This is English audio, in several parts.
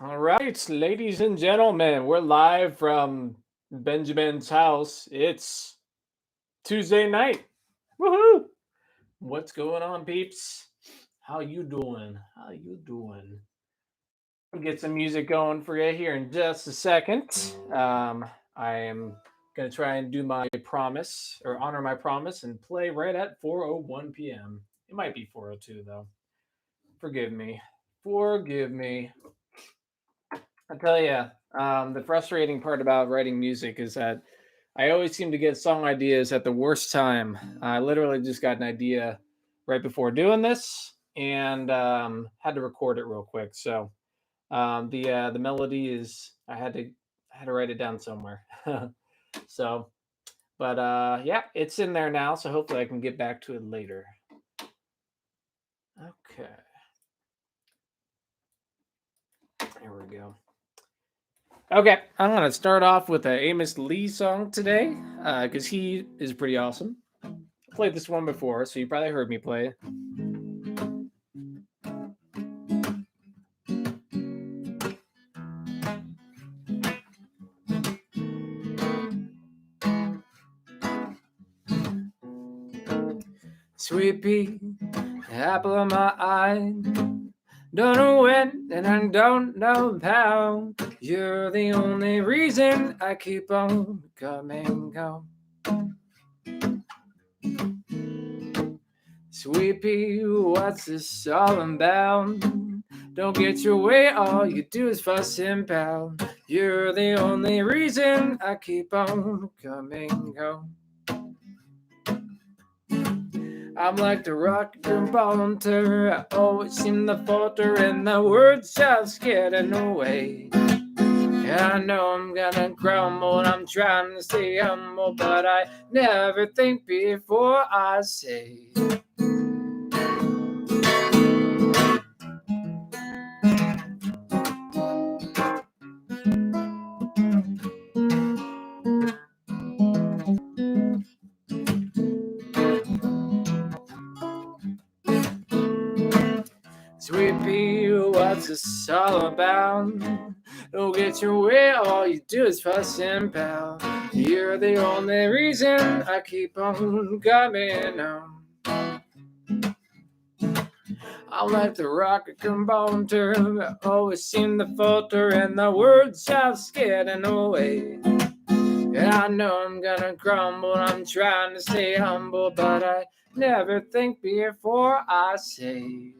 All right, ladies and gentlemen, we're live from Benjamin's house. It's Tuesday night. Woohoo! What's going on, peeps? How you doing? How you doing? We'll get some music going for you here in just a second. I am gonna try and do my promise or honor my promise and play right at 4:01 p.m. It might be 4:02 though. Forgive me. Forgive me. I tell you, the frustrating part about writing music is that I always seem to get song ideas at the worst time. I literally just got an idea right before doing this and had to record it real quick. So the melody is I had to write it down somewhere. So, but yeah, it's in there now. So hopefully I can get back to it later. Okay, here we go. Okay, I'm gonna start off with a Amos Lee song today, because he is pretty awesome. I played this one before, so you probably heard me play it. Sweet pea, apple of my eye. Don't know when and I don't know how. You're the only reason I keep on coming home. Sweet pea, what's this all about? Don't get your way, all you do is fuss and pound. You're the only reason I keep on coming home. I'm like the rocket bouncer, I always seem to falter, and the words just getting away. I know I'm gonna crumble, and I'm trying to stay humble, but I never think before I say. Sweet pea, what's this all about? Don't get your way, all you do is fuss and pound. You're the only reason I keep on coming home. I'm like the rocket compounder, I always seem to falter, and the words just getting away. And I know I'm gonna crumble, I'm trying to stay humble, but I never think before I say.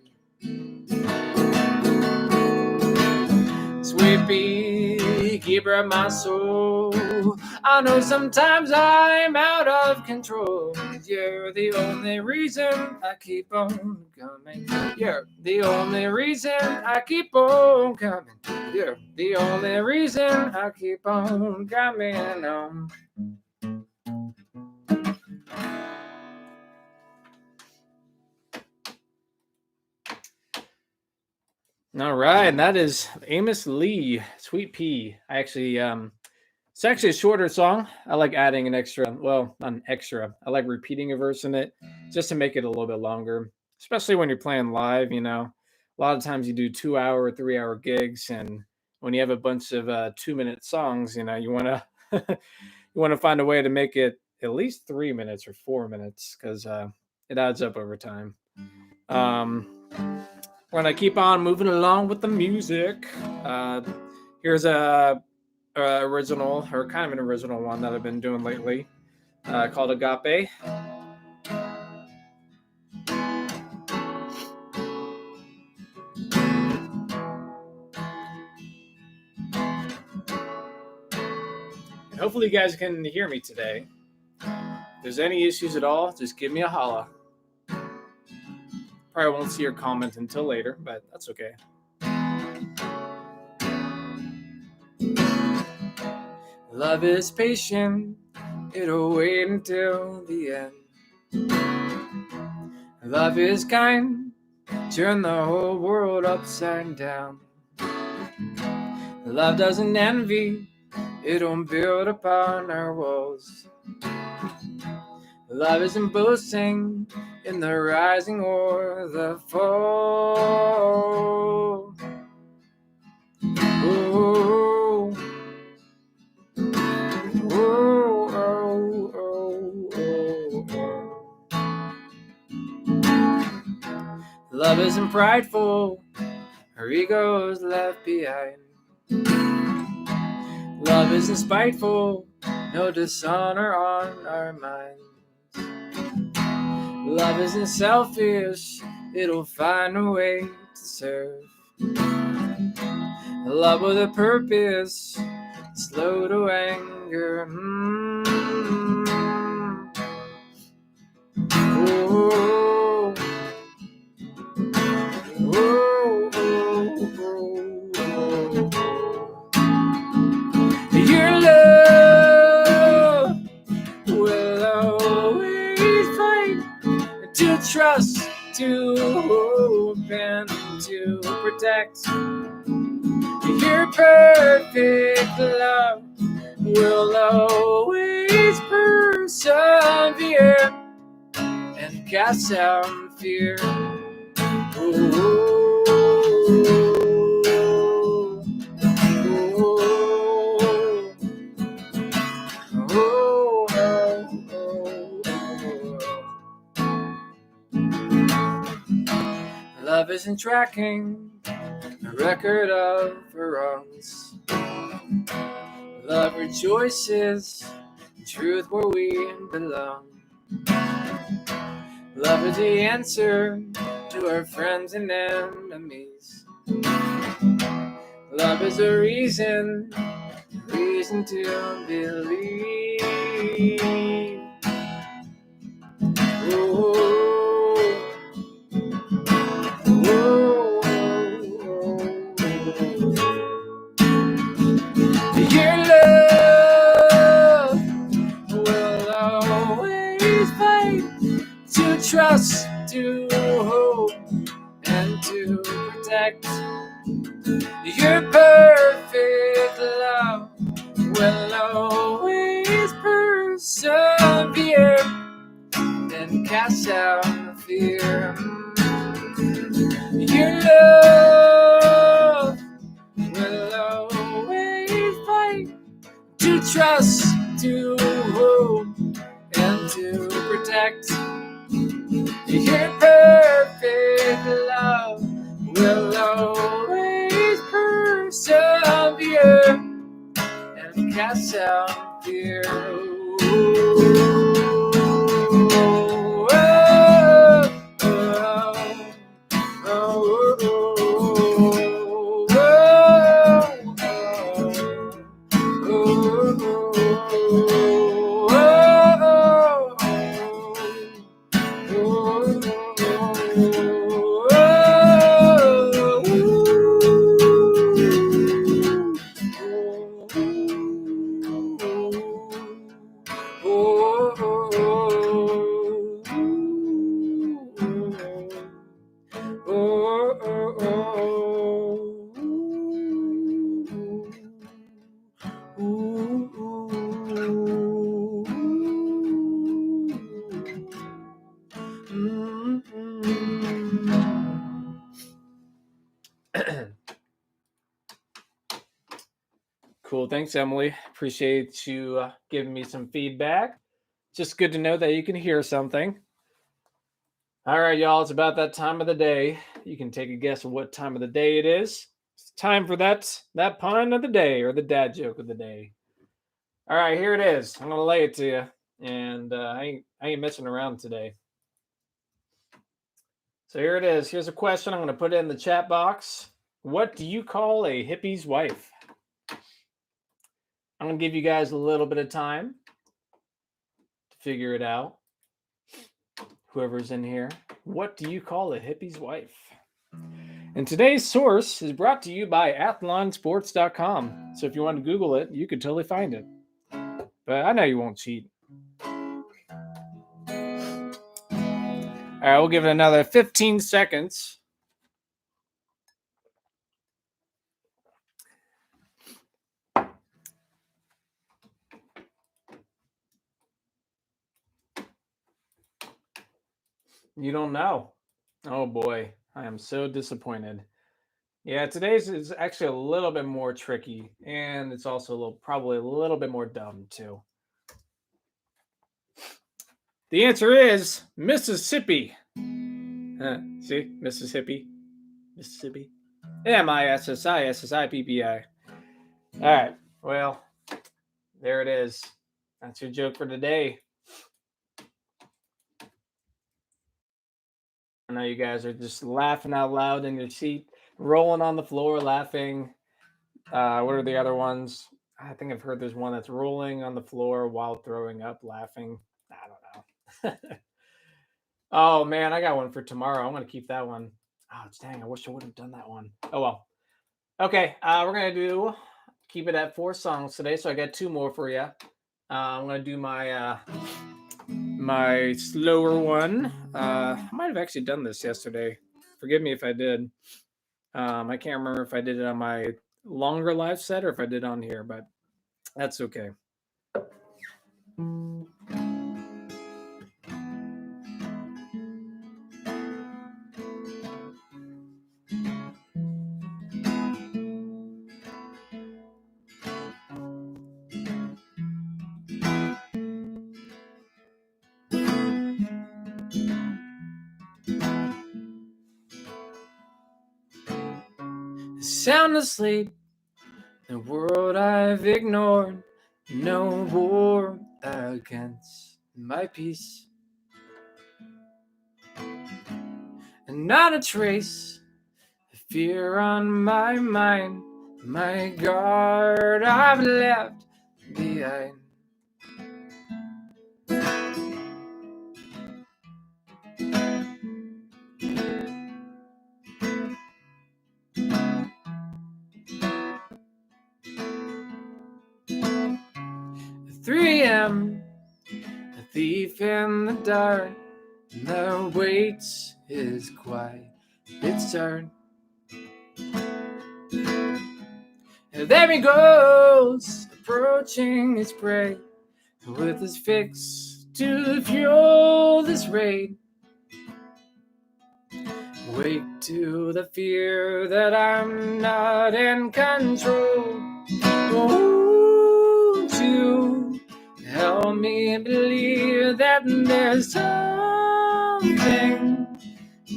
Sweet pea, keeper of my soul, I know sometimes I'm out of control. You're the only reason I keep on coming. You're the only reason I keep on coming. You're the only reason I keep on coming on. All right, and that is Amos Lee, Sweet Pea. It's actually a shorter song. I like adding an extra, well, not an extra. I like repeating a verse in it just to make it a little bit longer, especially when you're playing live. A lot of times you do 2 hour, 3 hour gigs, and when you have a bunch of 2 minute songs, you want to you want to find a way to make it at least 3 minutes or 4 minutes because it adds up over time. Um, we're gonna keep on moving along with the music. Here's a original, or kind of an original one that I've been doing lately, called Agape. And hopefully you guys can hear me today. If there's any issues at all, just give me a holla. Probably won't see your comment until later, but that's okay. Love is patient, it'll wait until the end. Love is kind, turn the whole world upside down. Love doesn't envy, it don't build upon our walls. Love isn't boasting in the rising or the fall. Oh, oh, oh, oh, oh. Love isn't prideful, her ego's left behind. Love isn't spiteful, no dishonor on our minds. Love isn't selfish, it'll find a way to serve. Love with a purpose, slow to anger. Oh, oh, oh, oh. Your love will always fight to trust, to hope, and to protect. Your perfect love will always persevere and cast out fear. Oh, oh, oh. Love isn't tracking a record of wrongs. Love rejoices in truth where we belong. Love is the answer to our friends and enemies. Love is a reason to believe. Oh, oh, oh. Your love will always fight to trust, to hope, and to protect. Your perfect love will always persevere and cast out fear. Your love will always fight to trust, to hope, and to protect. Your perfect love will always persevere and cast out fear. Cool. Thanks, Emily. Appreciate you giving me some feedback. Just good to know that you can hear something. All right, y'all. It's about that time of the day. You can take a guess of what time of the day it is. It's time for that pun of the day or the dad joke of the day. All right, here it is. I'm gonna lay it to you, and I ain't messing around today. So here it is. Here's a question. I'm gonna put it in the chat box. What do you call a hippie's wife? I'm gonna give you guys a little bit of time to figure it out. Whoever's in here, what do you call a hippie's wife? And today's source is brought to you by athlonsports.com. So if you want to Google it, you could totally find it. But I know you won't cheat. All right, we'll give it another 15 seconds. You don't know. Oh boy, I am so disappointed. Yeah, today's is actually a little bit more tricky, and it's also probably a little bit more dumb too. The answer is Mississippi. See, Mississippi, Mississippi. Mississippi. All right. Well, there it is. That's your joke for today. I know you guys are just laughing out loud in your seat, rolling on the floor, laughing. What are the other ones? I think I've heard there's one that's rolling on the floor while throwing up, laughing. I don't know. Oh man, I got one for tomorrow. I'm gonna keep that one. Oh dang, I wish I would have done that one. Oh well. Okay, we're gonna keep it at 4 songs today. So I got 2 more for you. I'm gonna do my slower one. I might have actually done this yesterday. Forgive me if I did. I can't remember if I did it on my longer live set or if I did on here, but that's okay. Sound asleep, the world I've ignored, no war against my peace, and not a trace of fear on my mind, my guard I've left behind. 3 a.m., a thief in the dark, that waits his quiet turn. And there he goes, approaching his prey, with his fix to fuel this raid. Wake to the fear that I'm not in control. Won't you help me believe that there's something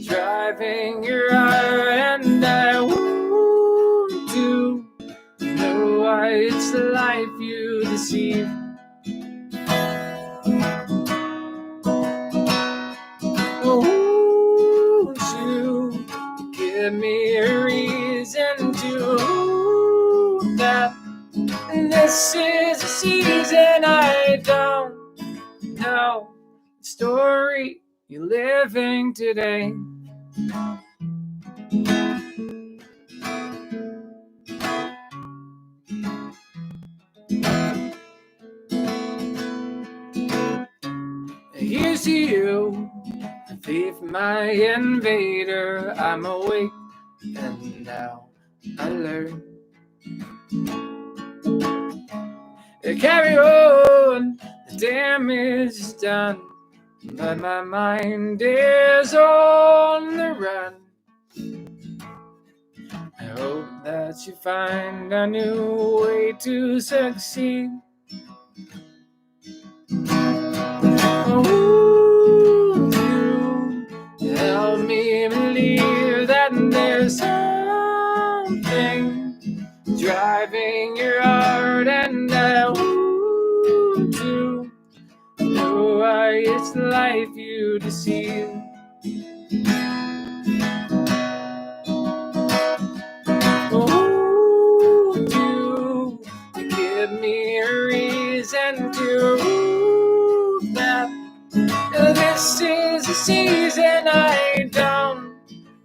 driving your heart, and I want to know why it's the life you deceive. Won't you give me a reason to hope that this is a season I don't know the story you're living today. Here's to you, the thief, my invader. I'm awake and now I learn. Carry on, the damage is done, but my mind is on the run. I hope that you find a new way to succeed. Won't you help me believe that there's something driving your heart, and I want to know why it's the life you deceive. Won't you give me a reason to hope that this is a season I don't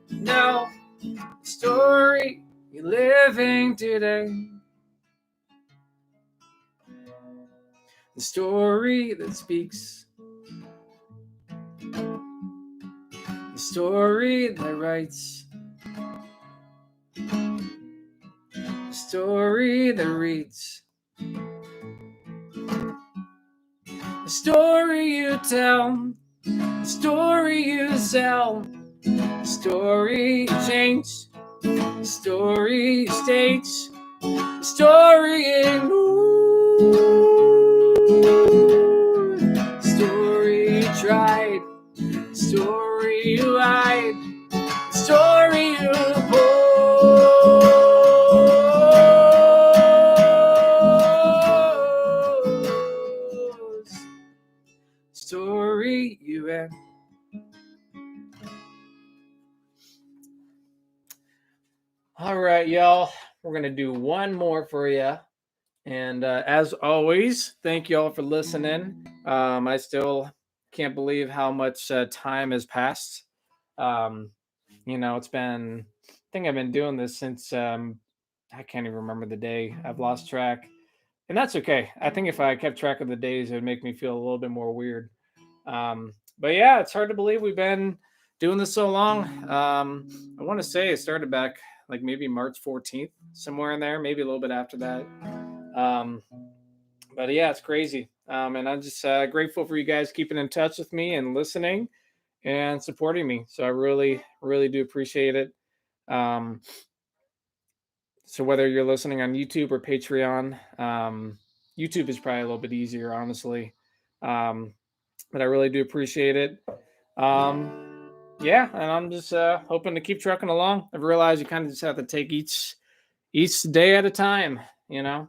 know the story you're living today. The story that speaks, the story that writes, the story that reads, the story you tell, the story you sell, the story you change, Story states, story ignored, story tried, story lied, story opposed, story you end. All right, y'all. We're going to do one more for you. And as always, thank you all for listening. I still can't believe how much time has passed. It's been, I think I've been doing this since I can't even remember the day. I've lost track. And that's okay. I think if I kept track of the days, it would make me feel a little bit more weird. But yeah, it's hard to believe we've been doing this so long. I want to say it started back like maybe March 14th, somewhere in there, maybe a little bit after that. But yeah, it's crazy. And I'm just grateful for you guys keeping in touch with me and listening and supporting me. So I really, really do appreciate it. So whether you're listening on YouTube or Patreon, YouTube is probably a little bit easier, honestly. But I really do appreciate it. Yeah, and I'm just hoping to keep trucking along. I've realized you kind of just have to take each day at a time, and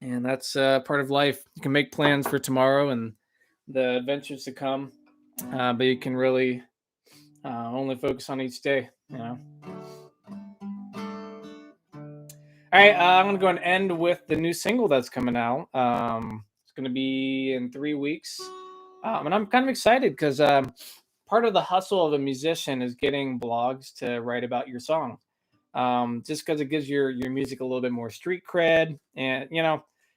that's part of life. You can make plans for tomorrow and the adventures to come, but you can really only focus on each day. All right, I'm gonna go and end with the new single that's coming out. It's gonna be in 3 weeks, and I'm kind of excited because part of the hustle of a musician is getting blogs to write about your song. Just because it gives your music a little bit more street cred, and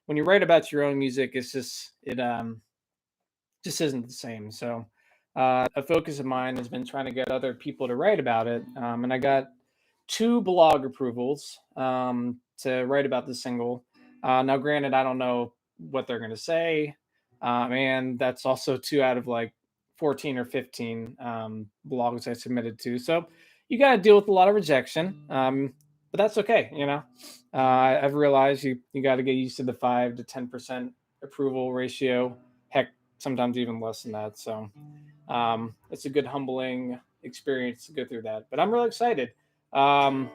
when you write about your own music, it just isn't the same. So a focus of mine has been trying to get other people to write about it, and I got 2 blog approvals to write about the single. Now, granted, I don't know what they're going to say, and that's also 2 out of like 14 or 15 blogs I submitted to. So you got to deal with a lot of rejection, but that's okay. I've realized you got to get used to the 5 to 10% approval ratio. Heck, sometimes even less than that. So it's a good humbling experience to go through that. But I'm really excited. So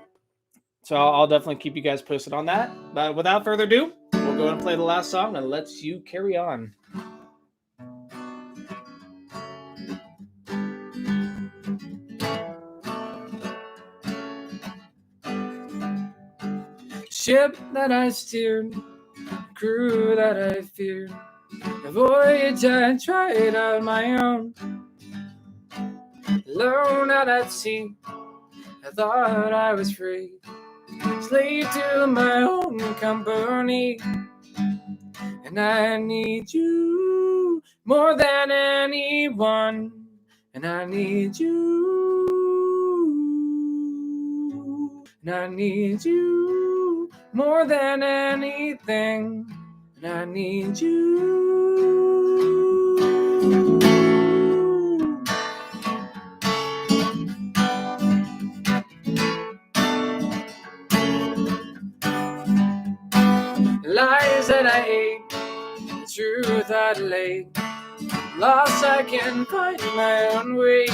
I'll definitely keep you guys posted on that. But without further ado, we'll go and play the last song and let you carry on. Ship that I steered, crew that I feared, a voyage I tried on my own. Alone out at sea, I thought I was free, slave to my own company. And I need you more than anyone. And I need you. And I need you more than anything. And I need you. Lies that I ate, the truth I laid, lost I can find my own way.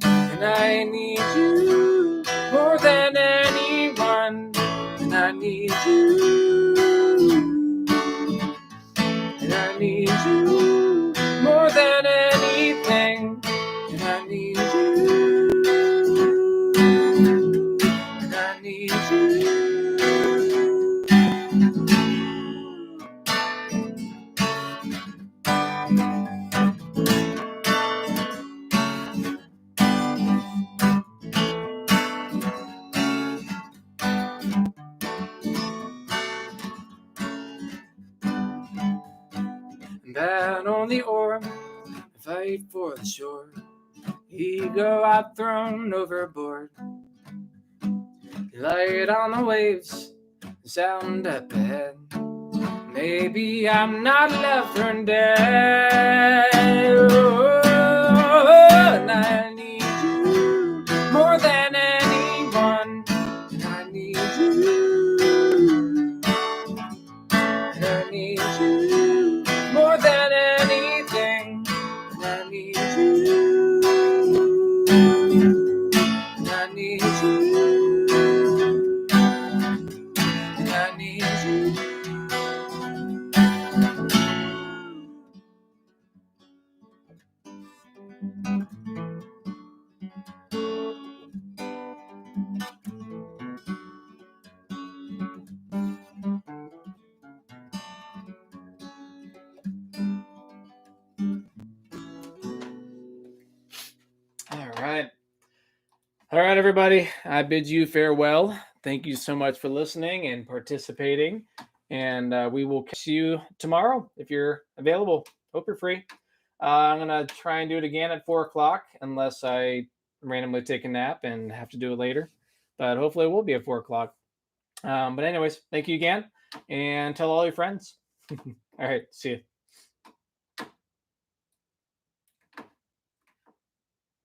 And I need you more than anyone. And I need you. And I need you more than anything. And I need you. And I need you. Man on the oar, fight for the shore, ego I've thrown overboard. Light on the waves, sound up ahead. Maybe I'm not left for dead. Oh, and I need you I need you. I need you. I need you. All right, everybody. I bid you farewell. Thank you so much for listening and participating. And we will catch you tomorrow if you're available. Hope you're free. I'm going to try and do it again at 4 o'clock unless I randomly take a nap and have to do it later. But hopefully it will be at 4 o'clock. But anyways, thank you again. And tell all your friends. All right. See you.